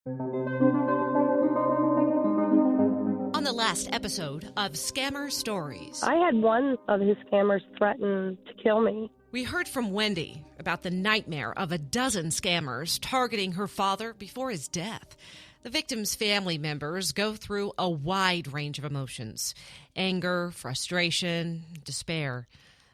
On the last episode of Scammer Stories, I had one of his scammers threaten to kill me. we heard from Wendy about the nightmare of a dozen scammers targeting her father before his death. The victim's family members go through a wide range of emotions: anger, frustration, despair.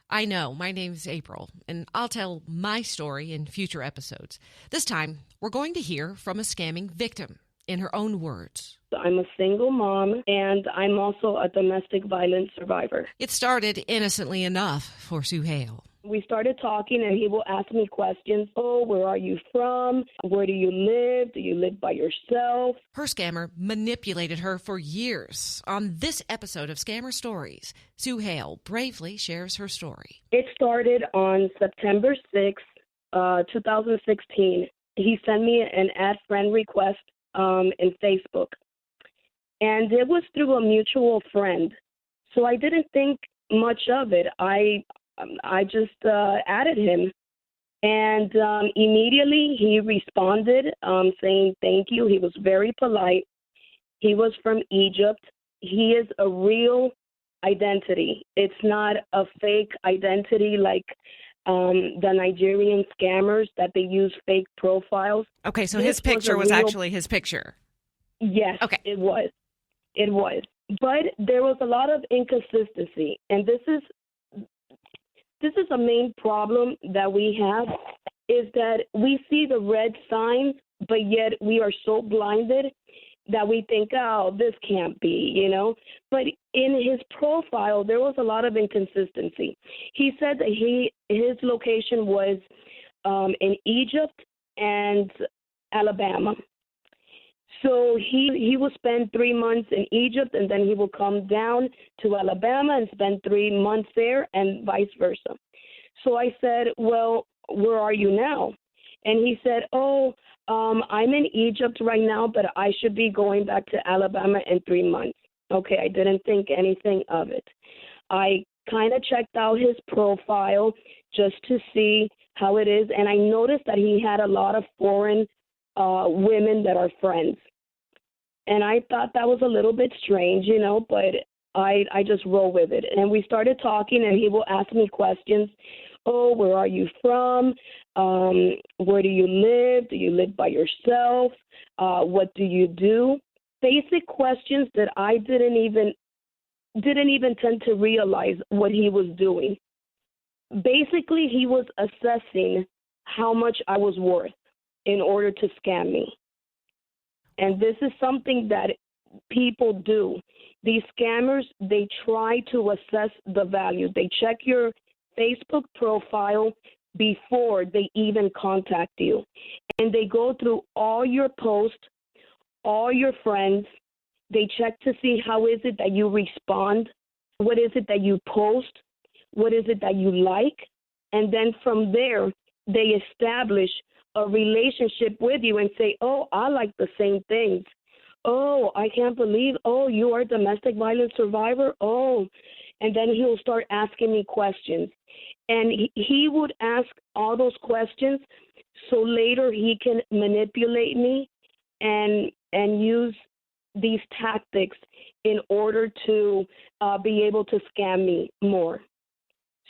I know, my name's April, and I'll tell my story in future episodes. This time, we're going to hear from a scamming victim in her own words. I'm a single mom, and I'm also a domestic violence survivor. It started innocently enough for Suhail. We started talking, and he will ask me questions. Oh, where are you from? Where do you live? Do you live by yourself? Her scammer manipulated her for years. On this episode of Scammer Stories, Suhail bravely shares her story. It started on September 6th, 2016. He sent me an add friend request in Facebook, and it was through a mutual friend. So I didn't think much of it. I just added him, and immediately he responded saying thank you. He was very polite. He was from Egypt. He is a real identity. It's not a fake identity like the Nigerian scammers that they use fake profiles. Okay, so This his picture was real- actually his picture. Yes, Okay. It was. It was. But there was a lot of inconsistency, and this is a main problem that we have, is that we see the red signs, but yet we are so blinded that we think, oh, this can't be, you know. But in his profile, there was a lot of inconsistency. He said that his location was in Egypt and Alabama. So he will spend 3 months in Egypt, and then he will come down to Alabama and spend 3 months there, and vice versa. So I said, well, where are you now? And he said, I'm in Egypt right now, but I should be going back to Alabama in 3 months. Okay, I didn't think anything of it. I kind of checked out his profile just to see how it is, and I noticed that he had a lot of foreign women that are friends. And I thought that was a little bit strange, you know, but I just roll with it. And we started talking, and he will ask me questions. Oh, where are you from? Where do you live? Do you live by yourself? What do you do? Basic questions that I didn't even tend to realize what he was doing. Basically, he was assessing how much I was worth in order to scam me. And this is something that people do. These scammers, they try to assess the value. They check your Facebook profile before they even contact you. And they go through all your posts, all your friends. They check to see how is it that you respond, what is it that you post, what is it that you like. And then from there, they establish a relationship with you and say, oh, I like the same things. Oh, I can't believe, oh, you are a domestic violence survivor? Oh, and then he'll start asking me questions. And he would ask all those questions so later he can manipulate me and use these tactics in order to be able to scam me more.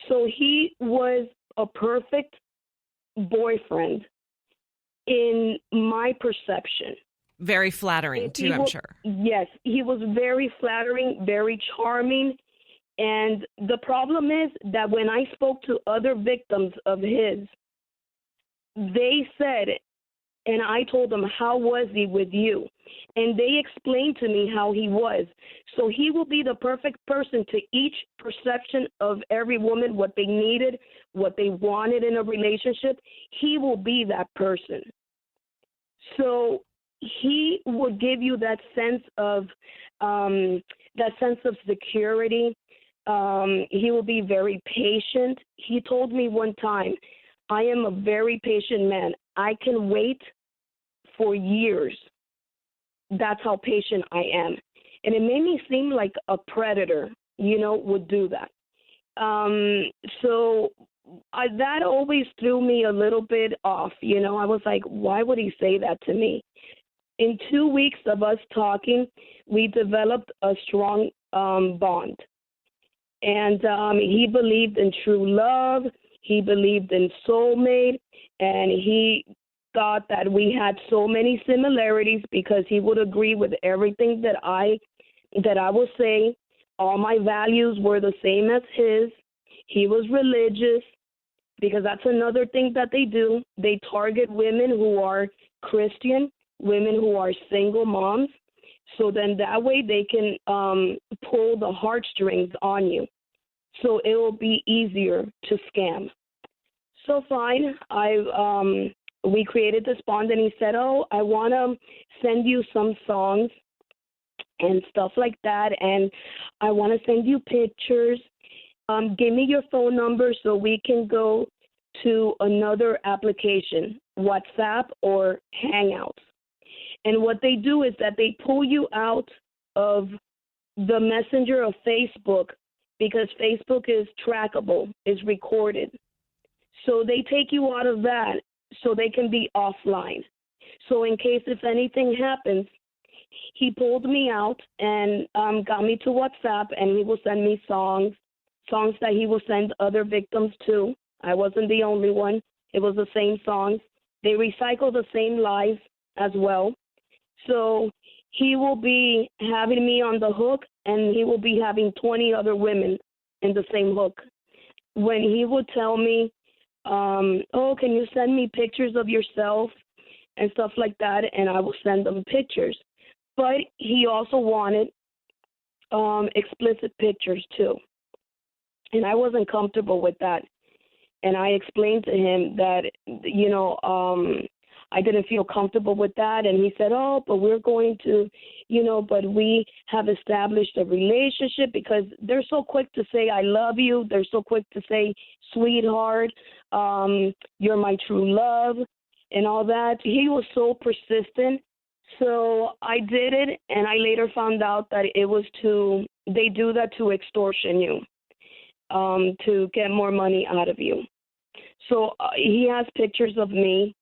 So he was a perfect boyfriend in my perception. Very flattering, too, I'm sure. Yes, he was very flattering, very charming. And the problem is that when I spoke to other victims of his, they said, and I told them, how was he with you? And they explained to me how he was. So he will be the perfect person to each perception of every woman, what they needed, what they wanted in a relationship. He will be that person. So he will give you that sense of security. He will be very patient. He told me one time, I am a very patient man. I can wait for years. That's how patient I am. And it made me seem like a predator, would do that. So that always threw me a little bit off. I was like, why would he say that to me? in 2 weeks of us talking, we developed a strong bond. And he believed in true love. He believed in soulmate. And he thought that we had so many similarities because he would agree with everything that I would say. All my values were the same as his. He was religious, because that's another thing that they do. They target women who are Christian, women who are single moms. So then that way they can pull the heartstrings on you. So it will be easier to scam. So fine, we created this bond, and he said, oh, I want to send you some songs and stuff like that, and I want to send you pictures. Give me your phone number so we can go to another application, WhatsApp or Hangouts. And what they do is that they pull you out of the messenger of Facebook, because Facebook is trackable, is recorded. So they take you out of that so they can be offline. So in case if anything happens, he pulled me out and got me to WhatsApp, and he will send me songs that he will send other victims to. I wasn't the only one. It was the same songs. They recycle the same lies as well. So he will be having me on the hook, and he will be having 20 other women in the same hook. When he would tell me, oh, can you send me pictures of yourself and stuff like that, and I will send them pictures. But he also wanted explicit pictures too. And I wasn't comfortable with that. And I explained to him that, I didn't feel comfortable with that. And he said, oh, but we're going to, but we have established a relationship, because they're so quick to say, I love you. They're so quick to say, sweetheart, you're my true love and all that. He was so persistent. So I did it, and I later found out that they do that to extortion you, to get more money out of you. So he has pictures of me.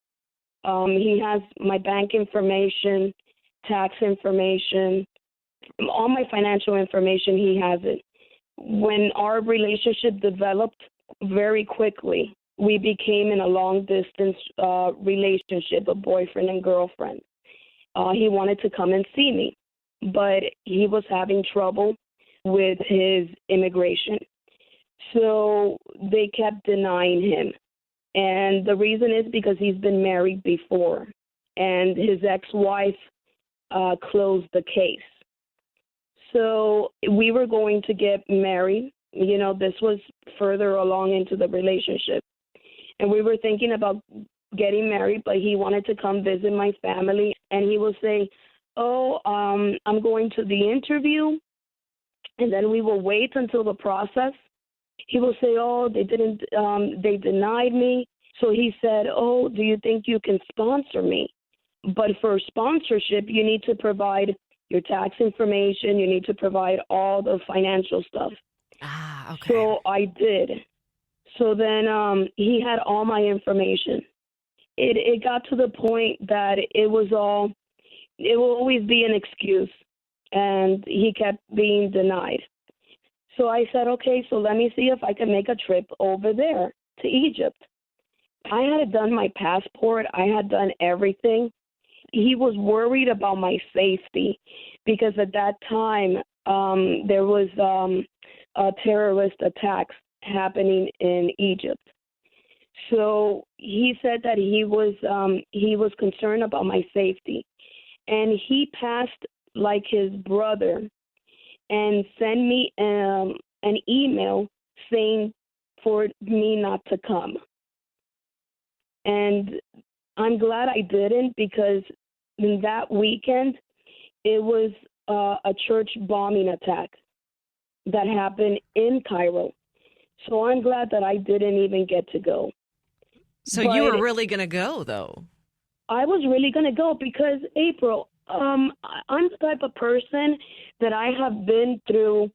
He has my bank information, tax information, all my financial information. He has it. When our relationship developed very quickly, we became in a long-distance relationship, a boyfriend and girlfriend. He wanted to come and see me, but he was having trouble with his immigration. So they kept denying him. And the reason is because he's been married before, and his ex-wife closed the case. So we were going to get married. This was further along into the relationship. And we were thinking about getting married, but he wanted to come visit my family. And he will say, oh, I'm going to the interview, and then we will wait until the process. He will say, oh, they denied me. So he said, oh, do you think you can sponsor me? But for sponsorship, you need to provide your tax information. You need to provide all the financial stuff. Ah, okay. So I did. So then he had all my information. It got to the point that it will always be an excuse, and he kept being denied. So I said, okay, so let me see if I can make a trip over there to Egypt. I had done my passport. I had done everything. He was worried about my safety, because at that time there was a terrorist attacks happening in Egypt. So he said that he was concerned about my safety, and he passed like his brother and sent me an email saying for me not to come. And I'm glad I didn't, because in that weekend it was a church bombing attack that happened in Cairo. So I'm glad that I didn't even get to go. So you were really going to go, though? I was really going to go because, April, I'm the type of person that I have been through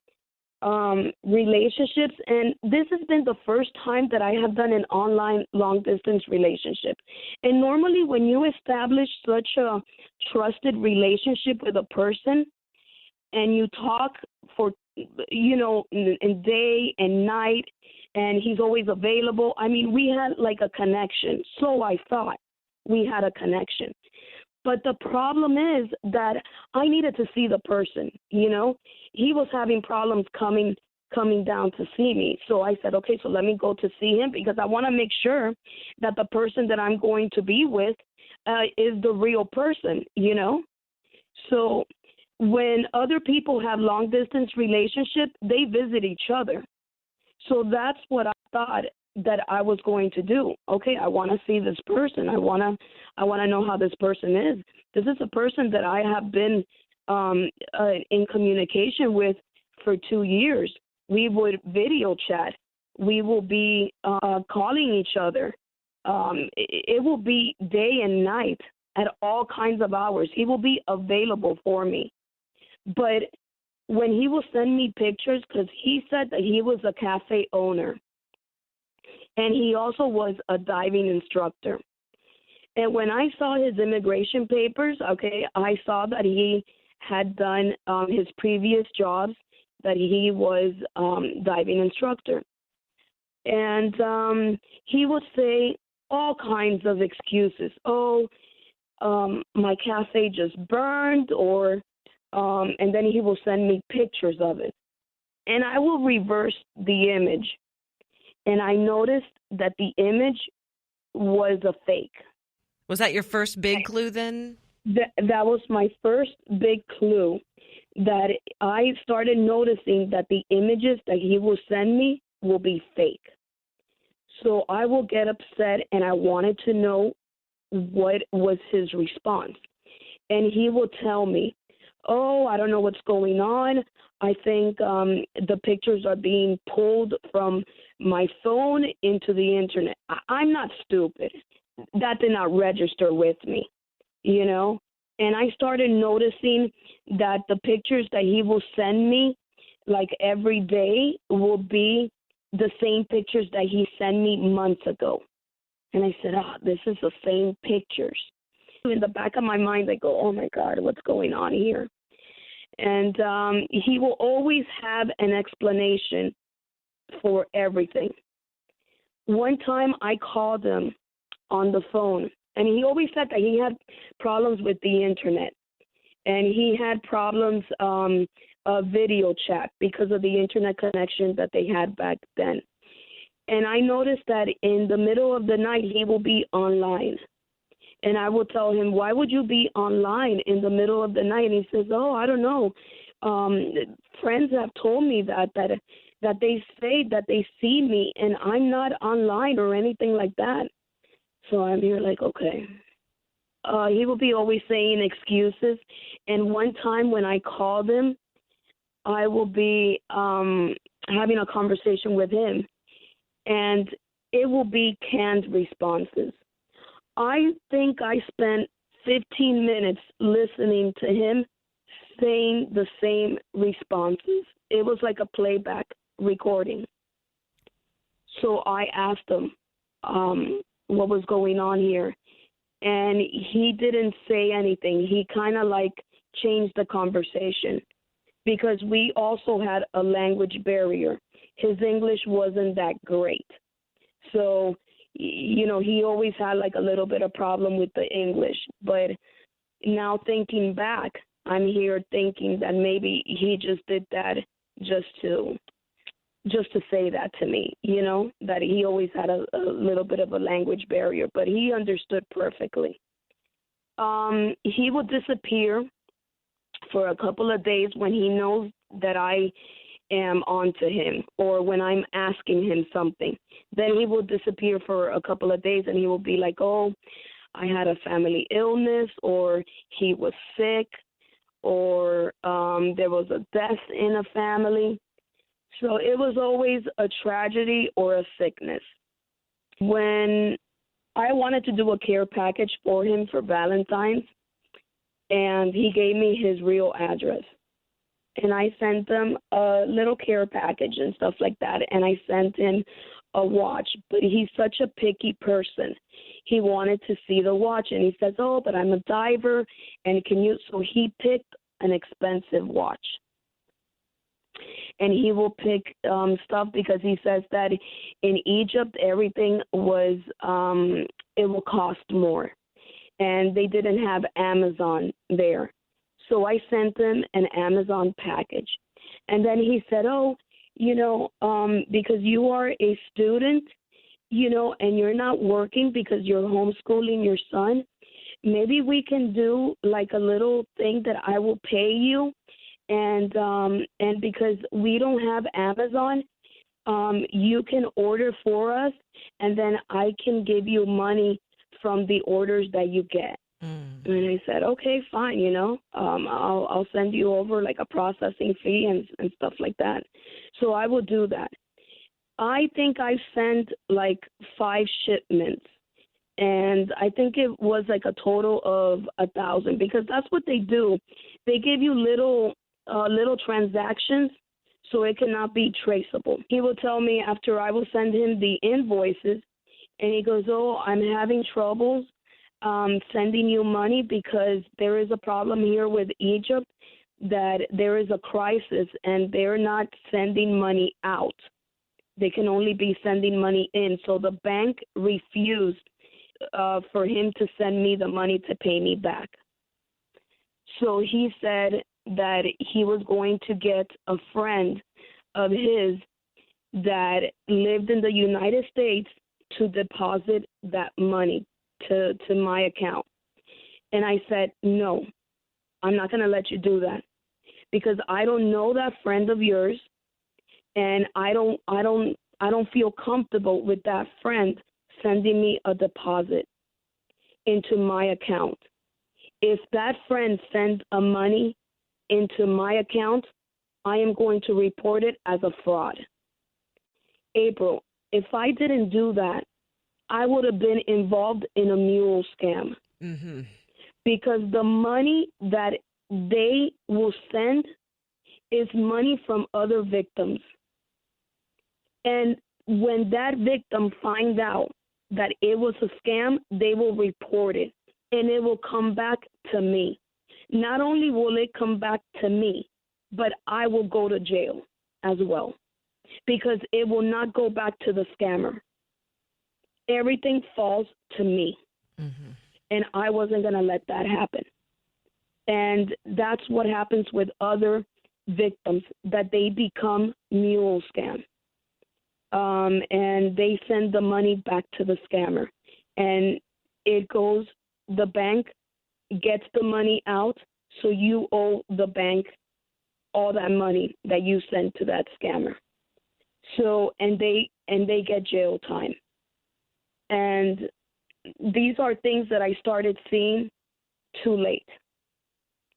relationships, and this has been the first time that I have done an online long-distance relationship. And normally when you establish such a trusted relationship with a person and you talk for, in day and night, and he's always available, I mean, we had like a connection. So I thought we had a connection. But the problem is that I needed to see the person, He was having problems coming down to see me. So I said, okay, so let me go to see him because I want to make sure that the person that I'm going to be with is the real person, So when other people have long-distance relationship, they visit each other. So that's what I thought that I was going to do. Okay, I want to see this person. I want to know how this person is. This is a person that I have been in communication with for 2 years. We would video chat. We will be calling each other. It will be day and night at all kinds of hours. He will be available for me. But when he will send me pictures, because he said that he was a cafe owner, and he also was a diving instructor. And when I saw his immigration papers, okay, I saw that he had done his previous jobs, that he was diving instructor. And he would say all kinds of excuses. My cafe just burned, and then he will send me pictures of it. And I will reverse the image. And I noticed that the image was a fake. Was that your first big clue then? That was my first big clue, that I started noticing that the images that he will send me will be fake. So I will get upset, and I wanted to know what was his response. And he will tell me, I don't know what's going on. I think the pictures are being pulled from my phone into the internet. I'm not stupid. That did not register with me, And I started noticing that the pictures that he will send me, like every day, will be the same pictures that he sent me months ago. And I said, this is the same pictures. In the back of my mind, I go, oh, my God, what's going on here? And he will always have an explanation for everything. One time I called him on the phone, and he always said that he had problems with the internet, and he had problems of video chat because of the internet connection that they had back then. And I noticed that in the middle of the night, he will be online. And I will tell him, why would you be online in the middle of the night? And he says, I don't know. Friends have told me that they say that they see me, and I'm not online or anything like that. So I'm here like, okay. He will be always saying excuses. And one time when I called him, I will be having a conversation with him, and it will be canned responses. I think I spent 15 minutes listening to him saying the same responses. It was like a playback recording. So I asked him what was going on here, and he didn't say anything. He kind of like changed the conversation because we also had a language barrier. His English wasn't that great. So he always had like a little bit of problem with the English. But now thinking back, I'm here thinking that maybe he just did that just to say that to me, that he always had a little bit of a language barrier, but he understood perfectly. He would disappear for a couple of days when he knows that I am onto him, or when I'm asking him something. Then he will disappear for a couple of days, and he will be like, I had a family illness, or he was sick, or there was a death in a family. So it was always a tragedy or a sickness. When I wanted to do a care package for him for Valentine's, and he gave me his real address. and I sent him a little care package and stuff like that, and I sent him a watch. But he's such a picky person. He wanted to see the watch, and he says, "Oh, but I'm a diver, and can you?" So he picked an expensive watch, and he will pick stuff because he says that in Egypt everything was it will cost more, and they didn't have Amazon there. So I sent him an Amazon package, and then he said, "Oh, because you are a student, and you're not working because you're homeschooling your son, maybe we can do like a little thing that I will pay you, and because we don't have Amazon, you can order for us, and then I can give you money from the orders that you get." And I said, "Okay, fine, I'll send you over like a processing fee and stuff like that." So I will do that. I think I sent like 5 shipments, and I think it was like a total of 1,000, because that's what they do. They give you little transactions so it cannot be traceable. He will tell me after I will send him the invoices, and he goes, "Oh, I'm having troubles sending you money because there is a problem here with Egypt, that there is a crisis and they're not sending money out. They can only be sending money in. So the bank refused for him to send me the money to pay me back." So he said that he was going to get a friend of his that lived in the United States to deposit that money to my account. And I said, "No, I'm not going to let you do that, because I don't know that friend of yours, and I don't feel comfortable with that friend sending me a deposit into my account. If that friend sends a money into my account, I am going to report it as a fraud." April, if I didn't do that, I would have been involved in a mule scam. Because the money that they will send is money from other victims. And when that victim finds out that it was a scam, they will report it, and it will come back to me. Not only will it come back to me, but I will go to jail as well, because it will not go back to the scammer. Everything falls to me, and I wasn't going to let that happen. And that's what happens with other victims, that they become mule scam. And they send the money back to the scammer. And it goes, the bank gets the money out, so you owe the bank all that money that you sent to that scammer. So, and they get jail time. And these are things that I started seeing too late.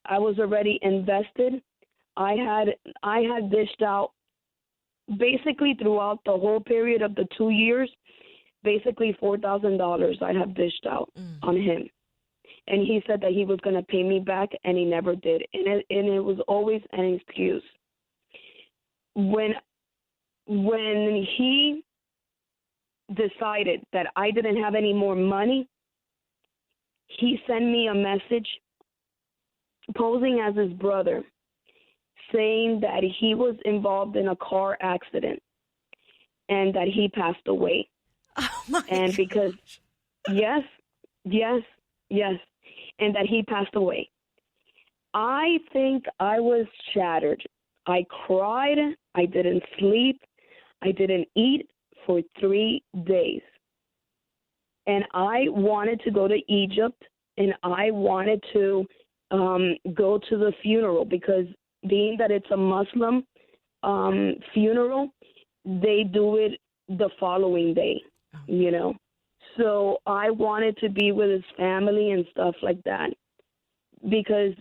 I was already invested. I had dished out basically throughout the whole period of the 2 years, basically $4,000 I have dished out on him. And he said that he was going to pay me back, and he never did. And it was always an excuse. When he decided that I didn't have any more money, he sent me a message posing as his brother, saying that he was involved in a car accident and that he passed away. Oh my and gosh. Because yes, and that he passed away. I think I was shattered. I cried. I didn't sleep. I didn't eat for 3 days. And I wanted to go to Egypt, and I wanted to go to the funeral, because being that it's a Muslim funeral, they do it the following day, So I wanted to be with his family and stuff like that, because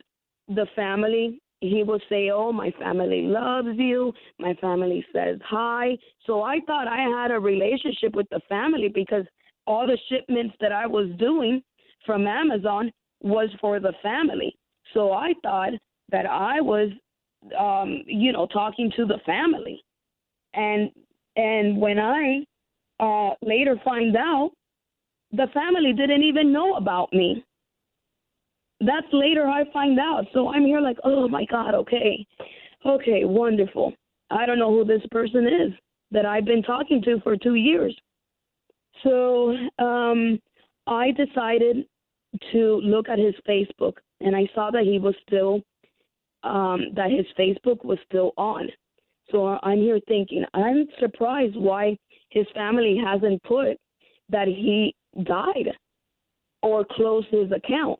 the family, he would say, "Oh, my family loves you. My family says hi." So I thought I had a relationship with the family, because all the shipments that I was doing from Amazon was for the family. So I thought that I was talking to the family. And when I later find out, the family didn't even know about me. That's later I find out. So I'm here like, oh my God, okay, wonderful. I don't know who this person is that I've been talking to for 2 years. So I decided to look at his Facebook, and I saw that he was still, that his Facebook was still on. So I'm here thinking, I'm surprised why his family hasn't put that he died or closed his account.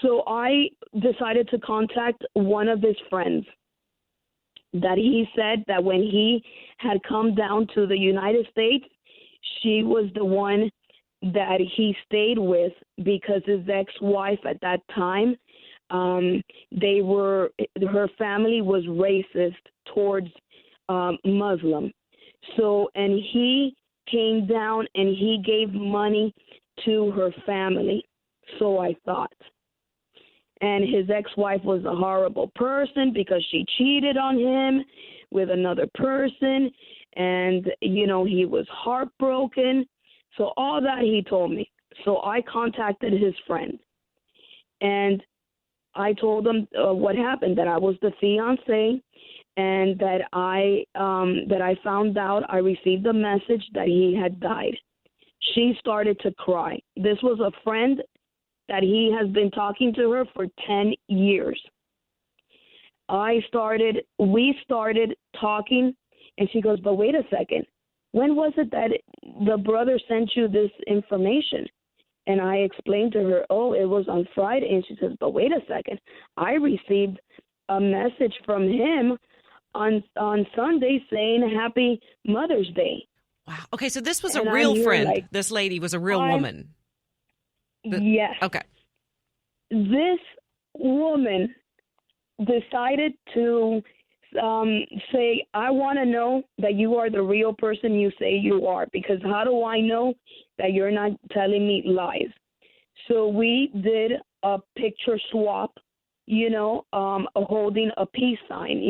So I decided to contact one of his friends that he said that when he had come down to the United States, she was the one that he stayed with because his ex-wife at that time, her family was racist towards Muslim. So, and he came down and he gave money to her family. So I thought. And his ex-wife was a horrible person because she cheated on him with another person. And, he was heartbroken. So all that he told me. So I contacted his friend. And I told him what happened, that I was the fiance, and that I found out, I received a message that he had died. She started to cry. This was a friend that he has been talking to her for 10 years. We started talking, and she goes, but wait a second. When was it that the brother sent you this information? And I explained to her, it was on Friday. And she says, but wait a second. I received a message from him on Sunday saying Happy Mother's Day. Wow. Okay, so this was a real friend. Like, this lady was a real woman. Yes. Okay. This woman decided to say, I want to know that you are the real person you say you are, because how do I know that you're not telling me lies? So we did a picture swap, holding a peace sign,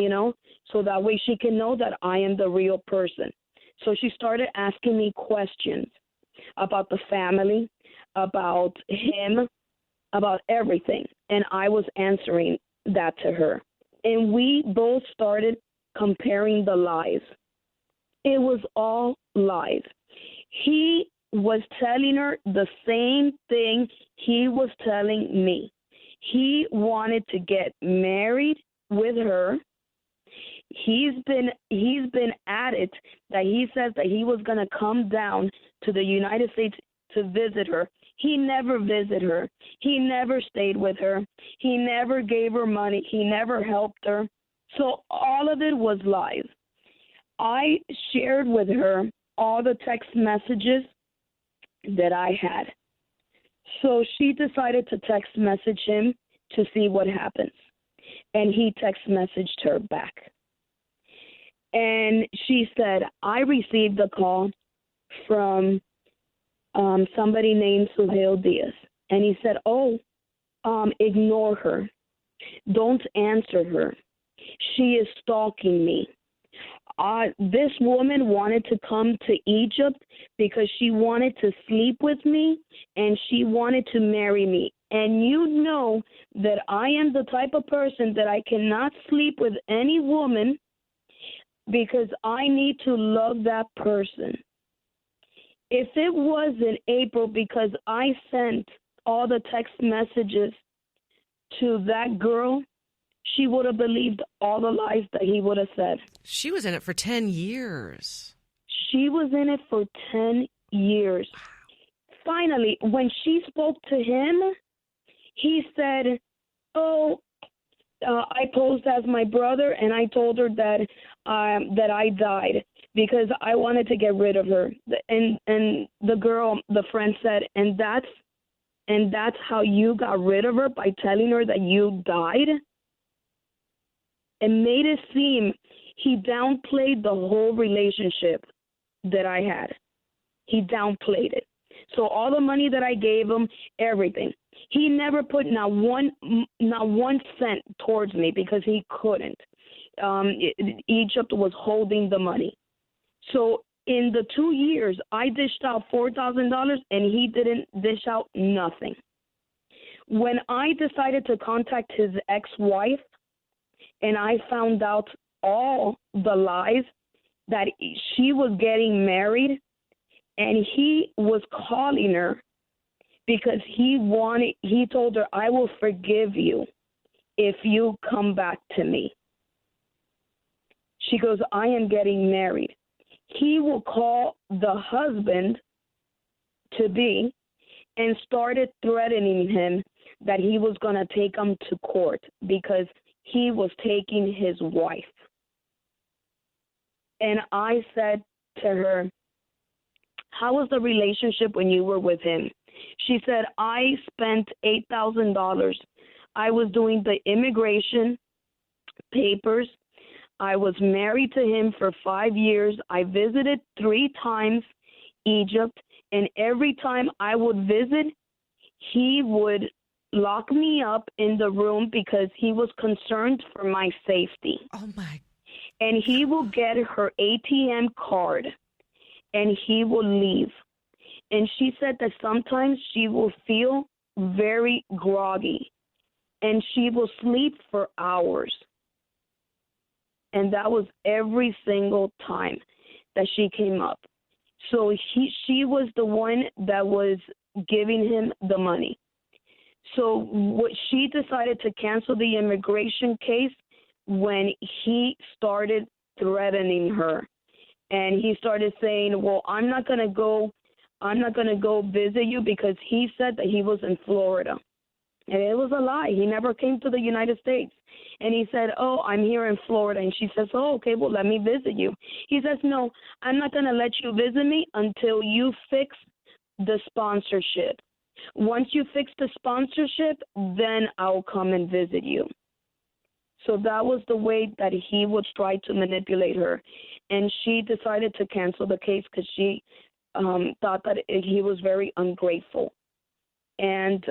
so that way she can know that I am the real person. So she started asking me questions about the family, about him, about everything. And I was answering that to her. And we both started comparing the lies. It was all lies. He was telling her the same thing he was telling me. He wanted to get married with her. He's been at it, that he says that he was going to come down to the United States to visit her. He never visited her. He never stayed with her. He never gave her money. He never helped her. So all of it was lies. I shared with her all the text messages that I had. So she decided to text message him to see what happens. And he text messaged her back. And she said, I received a call from somebody named Suhail Diaz. And he said, ignore her. Don't answer her. She is stalking me. This woman wanted to come to Egypt because she wanted to sleep with me and she wanted to marry me. And you know that I am the type of person that I cannot sleep with any woman because I need to love that person. If it was in April because I sent all the text messages to that girl, she would have believed all the lies that he would have said. She was in it for 10 years. She was in it for 10 years. Finally, when she spoke to him, he said, I posed as my brother, and I told her that I died because I wanted to get rid of her. And the girl, the friend said, and that's how you got rid of her, by telling her that you died? And made it seem he downplayed the whole relationship that I had. He downplayed it. So all the money that I gave him, everything. He never put not one cent towards me because he couldn't. Egypt was holding the money. So in the 2 years, I dished out $4,000 and he didn't dish out nothing. When I decided to contact his ex-wife and I found out all the lies that she was getting married and he was calling her because he told her, I will forgive you if you come back to me. She goes, I am getting married. He will call the husband to be and started threatening him that he was going to take him to court because he was taking his wife. And I said to her, how was the relationship when you were with him? She said, I spent $8,000. I was doing the immigration papers. I was married to him for 5 years. I visited 3 times Egypt, and every time I would visit, he would lock me up in the room because he was concerned for my safety. Oh, my. And he will get her ATM card, and he will leave. And she said that sometimes she will feel very groggy, and she will sleep for hours. And that was every single time that she came up. So she was the one that was giving him the money. So what she decided to cancel the immigration case when he started threatening her. And he started saying, well, I'm not going to go visit you because he said that he was in Florida. And it was a lie. He never came to the United States. And he said, oh, I'm here in Florida. And she says, oh, okay, well, let me visit you. He says, no, I'm not going to let you visit me until you fix the sponsorship. Once you fix the sponsorship, then I'll come and visit you. So that was the way that he would try to manipulate her. And she decided to cancel the case because she thought that he was very ungrateful. And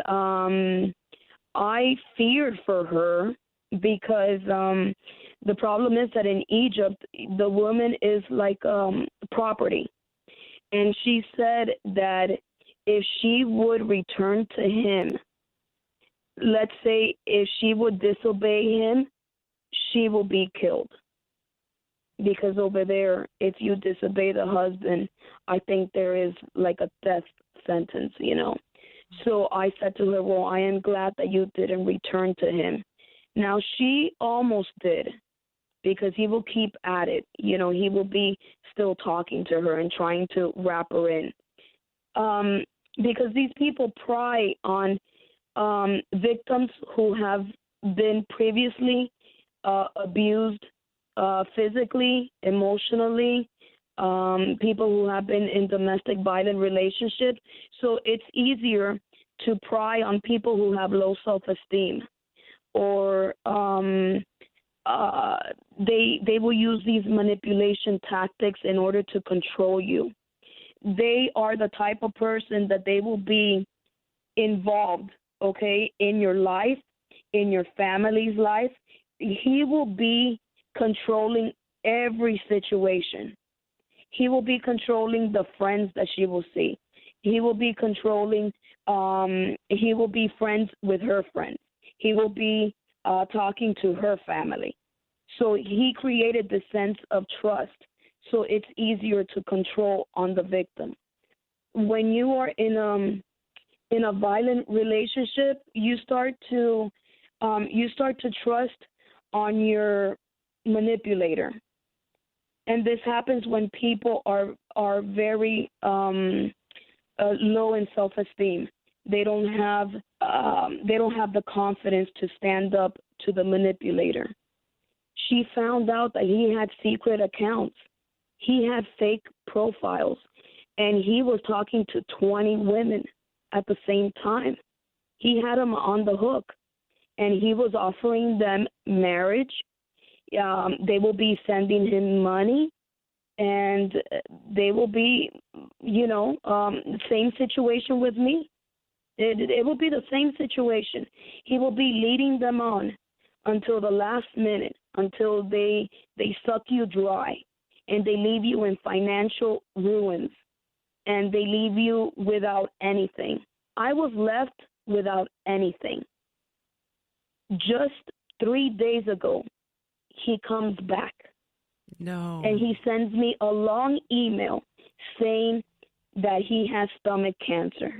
I feared for her because the problem is that in Egypt, the woman is like property. And she said that if she would return to him, let's say if she would disobey him, she will be killed. Because over there, if you disobey the husband, I think there is like a death sentence, you know. So I said to her, well, I am glad that you didn't return to him. Now, she almost did because he will keep at it. You know, he will be still talking to her and trying to wrap her in. Because these people pry on victims who have been previously abused physically, emotionally, people who have been in domestic violent relationships. So it's easier to pry on people who have low self-esteem, or they will use these manipulation tactics in order to control you. They are the type of person that they will be involved, okay, in your life, in your family's life. He will be controlling every situation. He will be controlling the friends that she will see. He will be controlling, he will be friends with her friends. He will be talking to her family. So he created the sense of trust. So it's easier to control on the victim. When you are in a violent relationship, you start to trust on your manipulator. And this happens when people are very low in self-esteem. They don't have the confidence to stand up to the manipulator. She found out that he had secret accounts. He had fake profiles, and he was talking to 20 women at the same time. He had them on the hook, and he was offering them marriage. They will be sending him money, and they will be, same situation with me. It will be the same situation. He will be leading them on until the last minute, until they suck you dry and they leave you in financial ruins and they leave you without anything. I was left without anything. Just 3 days ago, he comes back. No. And he sends me a long email saying that he has stomach cancer.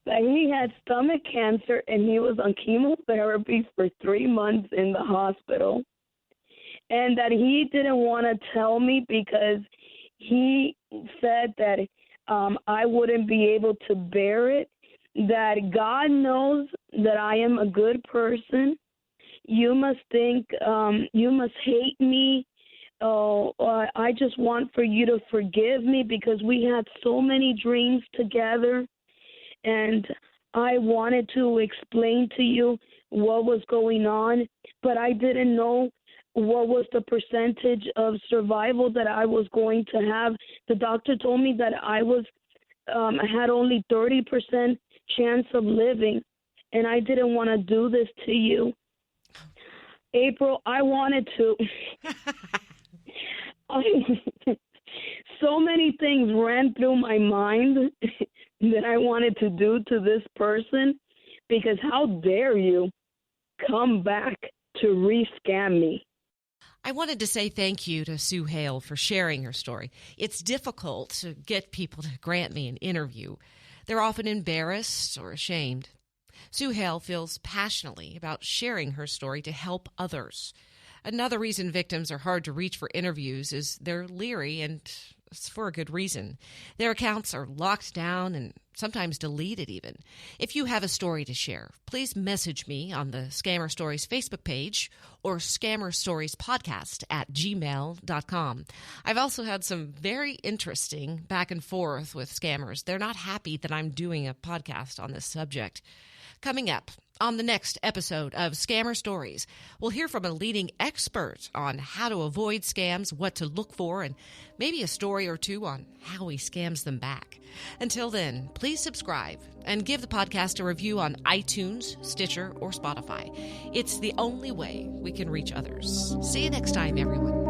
That he had stomach cancer and he was on chemotherapy for 3 months in the hospital. And that he didn't want to tell me because he said that I wouldn't be able to bear it, that God knows that I am a good person. You must think, you must hate me. I just want for you to forgive me because we had so many dreams together. And I wanted to explain to you what was going on, but I didn't know what was the percentage of survival that I was going to have. The doctor told me that I had only 30% chance of living, and I didn't want to do this to you. April, I wanted to. So many things ran through my mind that I wanted to do to this person, because how dare you come back to re-scam me? I wanted to say thank you to Sue Hale for sharing her story. It's difficult to get people to grant me an interview. They're often embarrassed or ashamed. Sue Hale feels passionately about sharing her story to help others. Another reason victims are hard to reach for interviews is they're leery, and it's for a good reason. Their accounts are locked down and sometimes deleted even. If you have a story to share, please message me on the Scammer Stories Facebook page or scammerstoriespodcast@gmail.com. I've also had some very interesting back and forth with scammers. They're not happy that I'm doing a podcast on this subject. Coming up on the next episode of Scammer Stories, we'll hear from a leading expert on how to avoid scams, what to look for, and maybe a story or two on how he scams them back. Until then, please subscribe and give the podcast a review on iTunes, Stitcher, or Spotify. It's the only way we can reach others. See you next time, everyone.